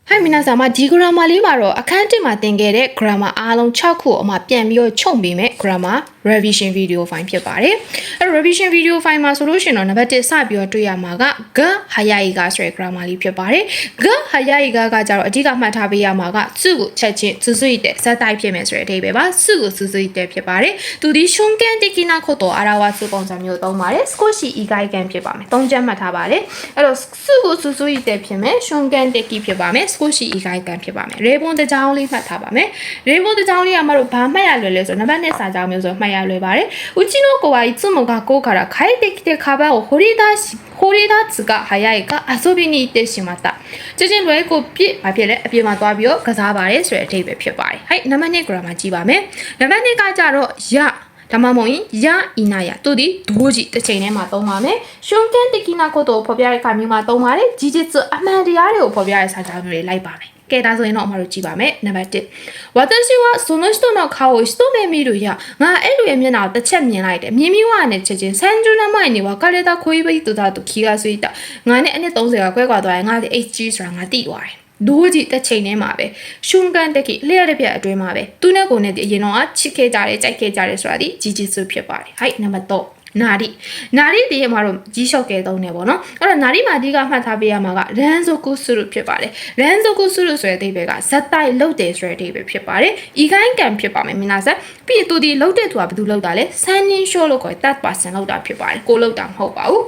Hi 皆様ဒီ grammar လေးမှာတော့အခန်း1မှာသင်ခဲ့တဲ့ grammar အားလုံး6ခုအမှပြန်ပြီးတော့ချုပ်ပေးမယ် grammar revision video file ဖြစ်ပါတယ်။အဲ revision video file မှာဆိုလို့ရှိရင်တော့နံပါတ်1စပြီးတော့တွေ့ရမှာက ga hayayiga ဆိုတဲ့ grammar လေးဖြစ်ပါတယ်။ ga hayayiga ကကြတော့အဓိကမှတ်ထားပေးရမှာကစုကိုချက်ချင်းစုစုတဲ့ဇာတ်တိုက်ဖြစ်မယ်ဆိုတဲ့အဓိပ္ပာယ်ပါ။စုကိုစုစုတဲ့ဖြစ်ပါတယ်။သူဒီ shunken tekina koto arawasu ပုံစံမျိုးသုံးပါတယ်။ skoshi igai kan ဖြစ်ပါမယ်။၃ချက်မှတ်ထားပါလေ။အဲ့တော့စုကိုစုစုတဲ့ဖြစ်မယ်။ shunken teki ဖြစ်ပါမယ်။ skoshi igai kan ဖြစ်ပါမယ်။ရေပုံတစ်ကြောင်းလေးမှတ်ထားပါမယ်။ရေပုံတစ်ကြောင်းလေးကမှတော့ဘာမှတ်ရလွယ်လဲဆိုတော့နံပါတ်1စာကြောင်းမျိုးဆိုမှတ်ရလွယ်ပါတယ်။うちの子はいつも学校から帰ってきてカバンを掘り出すが早いか遊びに行ってしまった。ချက်ချင်းလွယ်ကိုပြစ်ဘာဖြစ်လဲအပြင်မှာသွားပြီးတော့ကစားပါတယ်ဆိုတဲ့အဓိပ္ပာယ်ဖြစ်ပါတယ်။ဟဲ့နံပါတ်2 grammar ကြည့်ပါမယ်။နံပါတ်2ကကြတော့ရဒါမှမဟုတ်ရင်ရအီနာယသူဒီဒိုးကြီးတစ်ချိန်ထဲမှာသုံးပါမယ်။ရှုံကန်တကီနာကိုတော့ဖော်ပြတဲ့အခါမျိုးမှာသုံးပါတယ်။ဂျီဂျစ်အမှန်တရားတွေကိုဖော်ပြတဲ့စာကြောင်းမျိုးတွေလိုက်ပါမယ်။ကဲဒါဆိုရင်တော့အမတို့ကြည့်ပါမယ်နံပါတ်1私はその人の顔を一目見るやငါအဲ့လိုရဲ့မျက်နှာကိုတစ်ချက်မြင်လိုက်တယ်မြင်ပြီးွားနဲ့ချက်ချင်း30年前に別れた恋人だと気がついたငါနဲ့အနှစ်30ကကွဲကွာသွားရင်ငါဒီ HG ဆိုတာငါသိသွားတယ်ဒိုးကြီးတစ်ချိန်ထဲမှာပဲရှုံကန်တက်ကြီးလျှက်တစ်ပြက်အတွင်းမှာပဲသူနဲ့ကိုနဲ့ဒီအရင်တော့ချစ်ခဲ့ကြတယ်ကြိုက်ခဲ့ကြတယ်ဆိုတာဒီကြီးကြီးစုဖြစ်ပါတယ်ဟိုက်နံပါတ်3နာရီဒီမှာတော့ကြီးလျှော့ကဲသုံးနေပေါ့နော်အဲ့တော့နာရီမှာအဓိကမှတ်ထားပေးရမှာကရန်ဇိုကုစုဖြစ်ပါတယ်ရန်ဇိုကုစုဆိုတဲ့အဓိပ္ပာယ်ကဇက်တိုက်လုတ်တယ်ဆိုတဲ့အဓိပ္ပာယ်ဖြစ်ပါတယ်ဤခိုင်းကံဖြစ်ပါမယ်မင်းသားဆက်ပြီးသူဒီလုတ်တဲ့သူကဘယ်သူလုတ်တာလဲဆန်းရင်းရှိုးလို့ခေါ်တဲ့1% လုတ်တာဖြစ်ပါတယ်ကိုလုတ်တာမဟုတ်ပါဘူး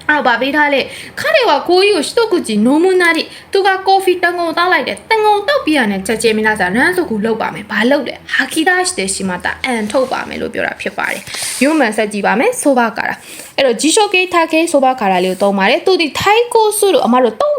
အဲ့တော့ဗာပေးထားလေခါတွေကကိုကြီးကို一口နိုးမနာရီသူကကော်ဖီတန်ကုန်တောက်လိုက်တယ်တန်ကုန်တောက်ပြီးရတဲ့ချက်ချင်းမင်းသားစားရန်ဆိုကူလောက်ပါမယ်ဘာလောက်လဲဟာကီဒါရှ်တဲ့ရှိမတာအန်ထုတ်ပါမယ်လို့ပြောတာဖြစ်ပါတယ်မျိုးမှန်ဆက်ကြည့်ပါမယ်ဆိုပါကာတာအဲ့တော့ဂျီရှိုကေထားကေဆိုပါကာတာလေးကိုသုံးပါတယ်သူဒီထိုင်းကိုစုလို့အမတို့တုံ့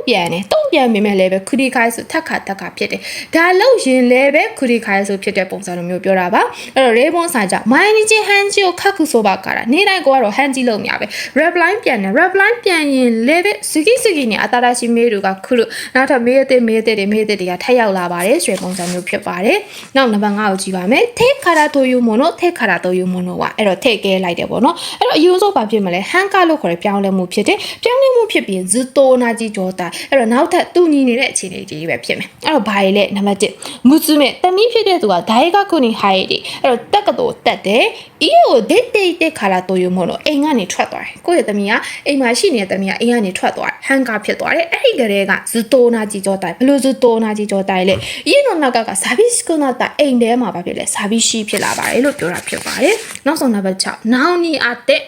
ပြန်မိမယ်လည်းပဲခူဒီခိုင်းဆိုထက်ခါဖြစ်တယ်ဒါလောက်ရင်လည်းပဲခူဒီခိုင်းဆိုဖြစ်တဲ့ပုံစံလိုမျိုးပြောတာပါအဲ့တော့ရေဘွန်စာကြမိုင်းနီချင်းဟန်ဂျီကိုခက်ခုဆိုပါကာတာနေ့တိုင်းကိုကတော့ဟန်ဂျီလုံးနေရပဲ reply ပြန်တယ် reply ပြန်ရင်လည်းပဲစကီနဲ့အတာတာရှိမေးတွေကခုလို့နောက်ထပ်မေးတဲ့တွေကထပ်ရောက်လာပါတယ်ဆိုတဲ့ပုံစံမျိုးဖြစ်ပါတယ်နောက်နံပါတ်5ကိုကြည့်ပါမယ်ቴ카라 도유 모노 테카라 도유 모노ကအဲ့တော့ထည့်ကဲလိုက်တယ်ပေါ့နော်အဲ့တော့အယူဆုံးပါဖြစ်မလဲဟန်ကလို့ခေါ်တဲ့ပြောင်းလဲမှုဖြစ်တယ်ပြောင်းလဲမှုဖြစ်ပြီးဇူတိုနာကြီးကြောတာအဲ့တော့နောက်ထပ်တူညီနေတဲ့အခြေအနေကြီးပဲဖြစ်မယ်အဲ့တော့ဘာလဲနံပါတ်1မူစုမဲ့တမီးဖြစ်တဲ့သူကဒိုင်ကခုနီဟိုင်ဒီအဲ့တော့တက်ကတော်တက်တယ်ဤကိုဒိတ်တက်ခါလာတိုယူမို့လို့အိမ်ကနေထွက်သွားတယ်ကိုယ့်ရဲ့သမီးကအိမ်မှာရှိနေတဲ့သမီးကအိမ်ကနေထွက်သွားတယ်ဟန်ကာဖြစ်သွားတယ်အဲ့ဒီကလေးကဇူတိုနာကြီးကြောတိုင်ဘလို့ဇူတိုနာကြီးကြောတိုင်လေဤတော့နောက်ကဆာဘီစကနာတာအိမ်ထဲမှာဘာဖြစ်လဲဆာဘီရှိဖြစ်လာပါတယ်လို့ပြောတာဖြစ်ပါတယ်နောက်ဆုံးနံပါတ်6နောင်နီအတက်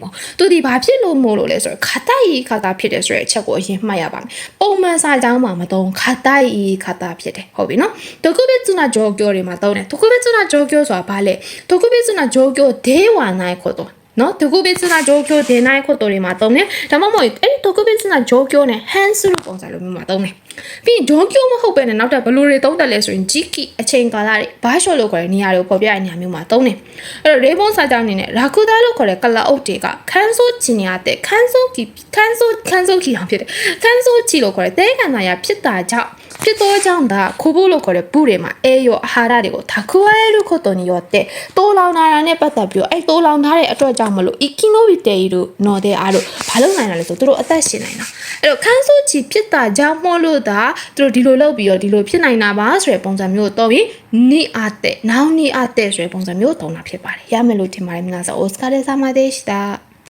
ကိုသူဒီဘာဖြစ်လို့မို့လို့လဲဆိုတော့ခတာဖြစ်တယ်ဆိုတဲ့အချက်ကိုအရင်မှတ်ရပါမယ်ပုံမှန်စာကြောင်းမှာမသုံးခတာဖြစ်တယ်ဟုတ်ပြီနော်တခုပဲစုနာဂျောကျော်တွေမှာသုံးတယ်တခုပဲစုနာဂျောကျော်ဆိုတာဘာလဲတခုပဲစုနာဂျောကျော်ဒေဝါနိုင်ခေါ်တော့နော်တခုပဲစုနာဂျောကျော်ဒေနိုင်ခေါ်တော့တွေမှာသုံးတယ်ဒါမှမဟုတ်အဲ့တခုပဲစုနာဂျောကျော်နဲ့ဟန်ဆူလို့ပုံစံလိုမျိုးမှာသုံးတယ်ပြီးဂျောကျော်မဟုတ်ပဲနဲ့နောက်ထပ်ဘလိုတွေသုံးတယ်လဲဆိုရင်ဂျီကီအချိန်ကာလတွေဘာရှော့လို့ခေါ်တဲ့နေရာတွေကိုပေါ်ပြတဲ့နေရာမျိုးမှာသုံးတယ်အဲ့တော့ရေဘွန်စာကြောင်းအနေနဲ့ရာကူဒါလို့ခေါ်တဲ့ကလာအုပ်တွေကခန်းဆိုးချင်ရတဲ့ခန်းဆိုးခီအောင်ဖြစ်တယ်ခန်းဆိုးချီလို့ခေါ်တဲ့တဲကန်သာရဖြစ်တာကြောင့်ဖြစ်သောကြောင့်ဒါခိုးဖို့လို့ခေါ်တဲ့ဘူးတွေမှာအေးရောအာဟာရတွေကိုタクワエルことによってတိုးလောင်လာတာနဲ့ပတ်သက်ပြီးတော့အဲ့တိုးလောင်ထားတဲ့အတွက်ကြောင့်မလို့အီကီနိုဗီတေရီတို့နော်တဲ့အားတို့ဘာလုပ်နိုင်တာလဲဆိုသူတို့အသက်ရှင်နိုင်တာအဲ့တော့ခန်းဆိုးချီဖြစ်တာကြောင့်မို့လို့ဒါသူတို့ဒီလိုလုပ်ပြီးတော့ဒီလိုဖြစ်နိုင်တာပါဆိုတဲ့ပုံစံမျိုးကိုတော့ပြီးနီအတဲ့နောင်နီအတဲ့ဆိုတဲ့ပုံစံမျိုးသုံးတာဖြစ်ပါတယ်ရမယ်လို့ထင်ပါတယ်မလားဆိုအိုစကာဒေဆာမာဒေရှတာ